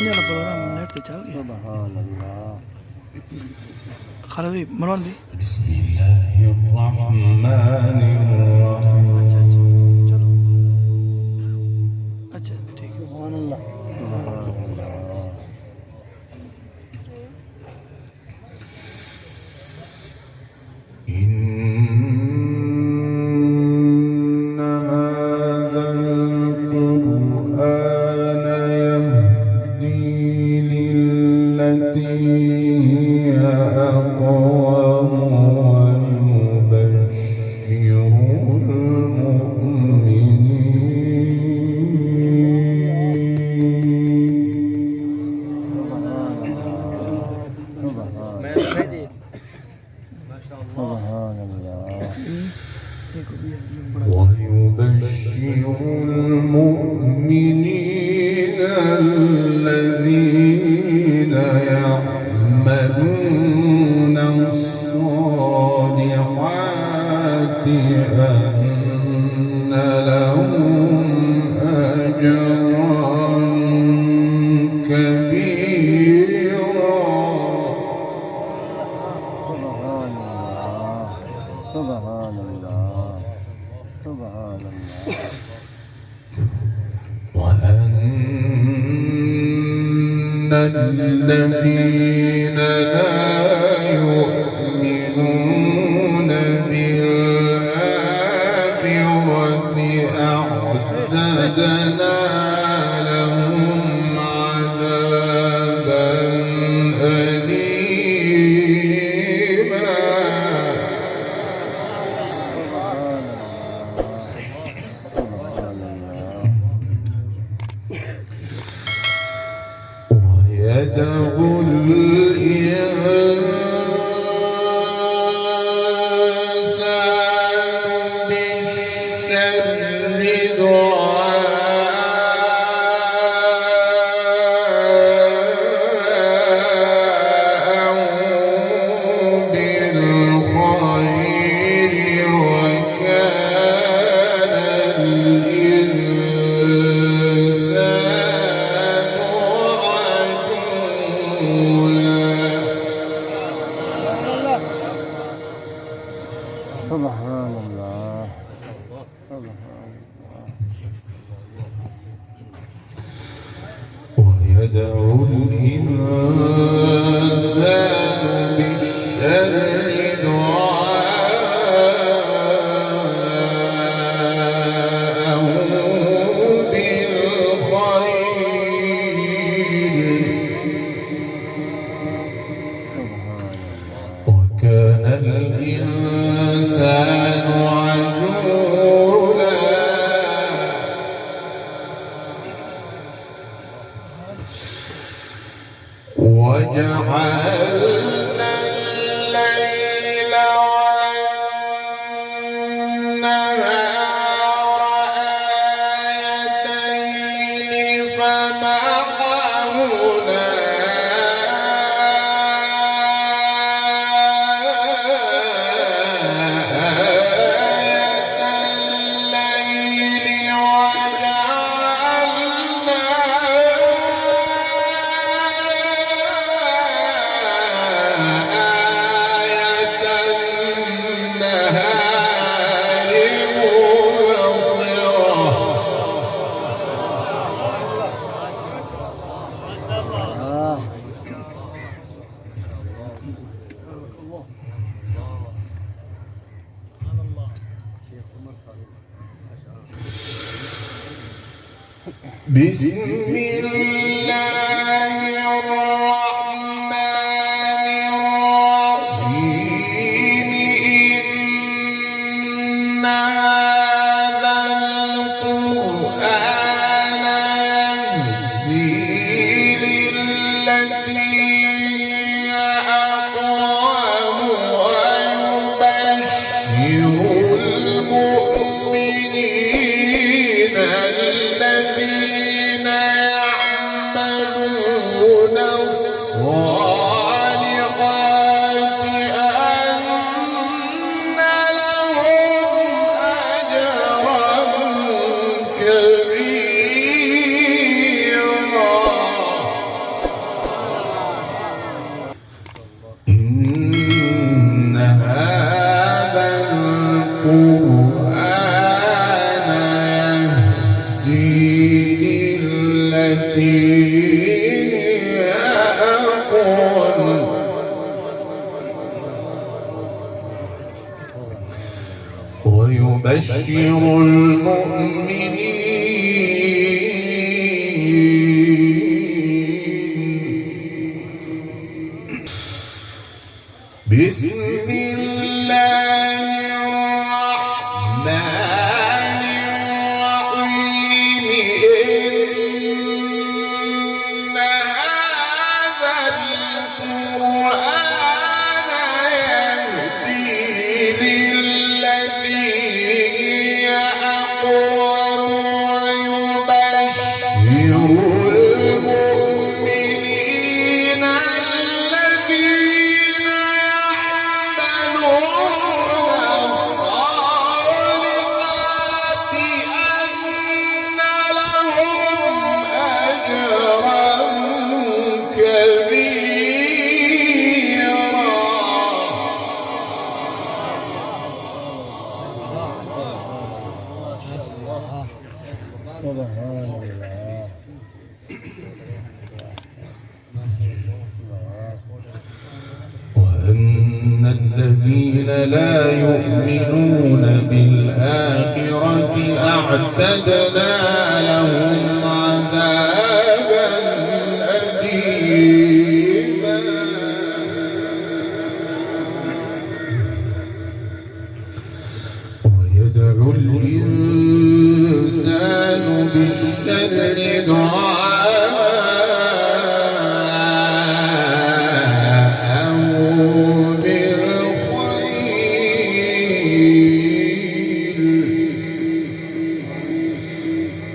पुराने वाला programme net पे चल गया। सुभान अल्लाह। खाला भी मरवान भी। बिस्मिल्लाहिर्रहमानिर्रहीम। अच्छा अच्छा चलो अच्छा ठीक है। सुभान अल्लाह। सुभान अल्लाह। إن هذا القرآن يهدي للتي هي أقوم ويبشر المؤمنين الذين يعملون الصالحات أن لهم أجرا كبيرا. سبحان الله. سبحان الله. وأن الذين لا يؤمنون بالآخرة أعتدنا لهم عذابا أليما. ويدعو الإنسان بالشر دعاءه بالخير وكان الإنسان سبحان الله. سبحان الله. ويدعو الإنسان بالشر دعاءه بالخير وكان الإنسان عجولا. وجعلنا الليل والنهار آيتين فمحونا بسم الله الرحمن الرحيم. إن هذا القرآن يهدي للتي هي أقوم ويبشر المؤمنين الذين يعملون المؤمنين بسم الله الرحمن الرحيم إن هذا القرآن يهدي للتي هي أقوم ويبشر المؤمنين الذين يعملون الصالحات أن لهم أجرا كبيرا. سبحان الله. وأن الذين لا يؤمنون بالآخرة أعتدنا لهم عذابا أليما. ويدعو الإنسان بالشر دعاءه بالخير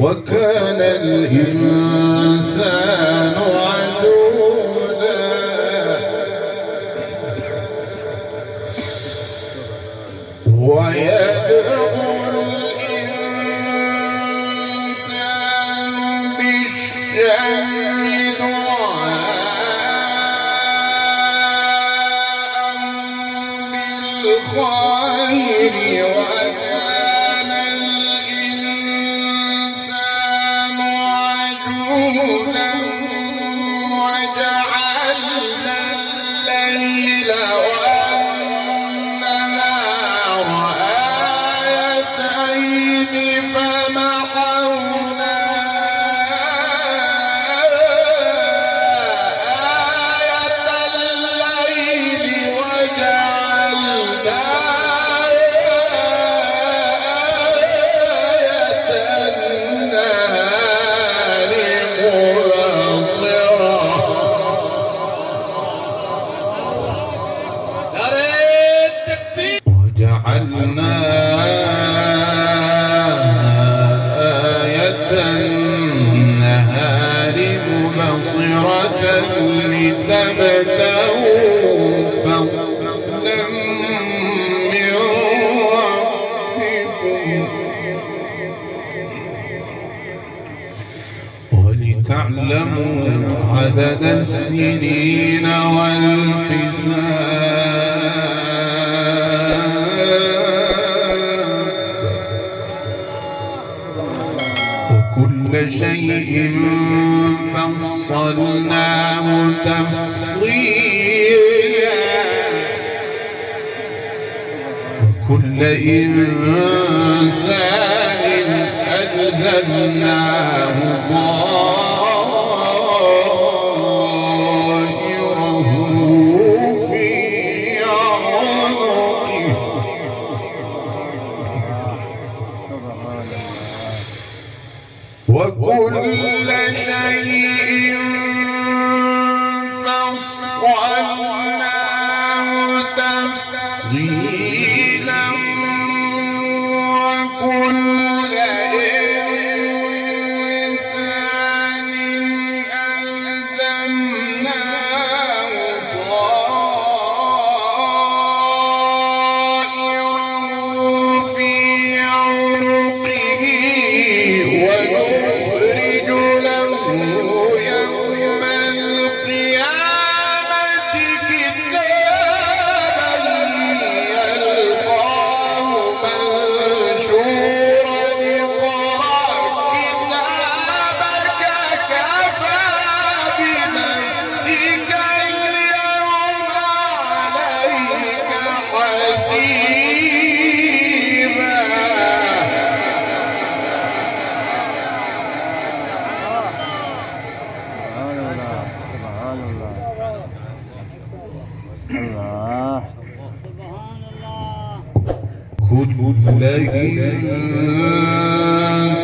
وكان الإنسان عجولا. ويدعو الإنسان بالشر دعاءه بالخير وكان الإنسان عجولا. وجعلنا الليل والنهار آيتين فمحونا آية الليل وجعلنا آية النهار مبصرة. وجعلنا آية النهار مبصرة لتبتغوا فضلا من ربكم ولتعلموا عدد السنين والحساب وكل شيء فصلناه تفصيلا. وكل إنسان ألزمناه طائره في عنقه وكل شيء فصلناه تفصيلا. وكل إنسان ألزمناه طائره في عنقه ونخرج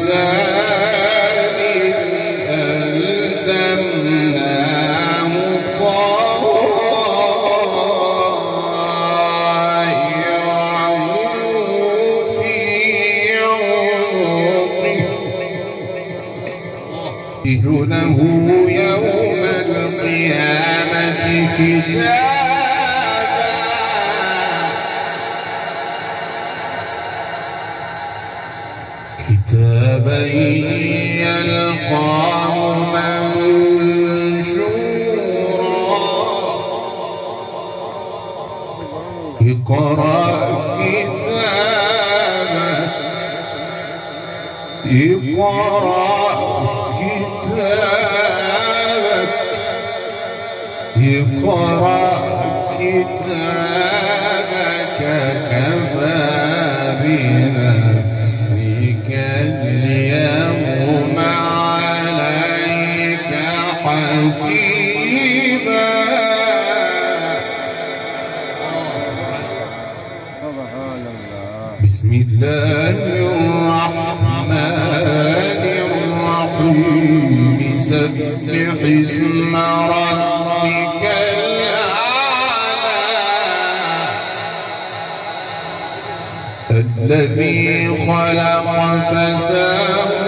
إنسان ألزمناه طائره في عنقه له يوم القيامة كتابا يلقاه منشورا اقرأ كتابك اقرأ كتابك اقرأ كتابك كفى بنفسك اليوم عليك حسيبا سبحان الله. بسم الله الرحمن الرحيم سبح اسم ربك الأعلى الذي خلق فسوى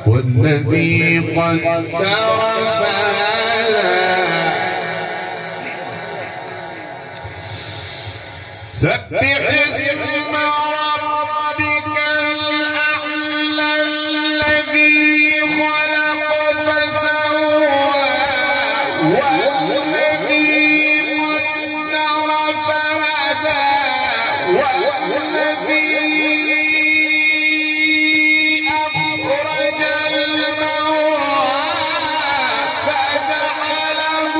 والذي قدر فهدى سبح اسم ربك الأعلى الذي خلق فسوى والذي قدر فهدى والذي أخرج المرعى فجعله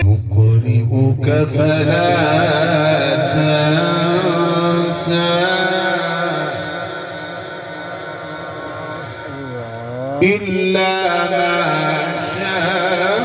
نقرئك فلا تنسى إلا ما شاء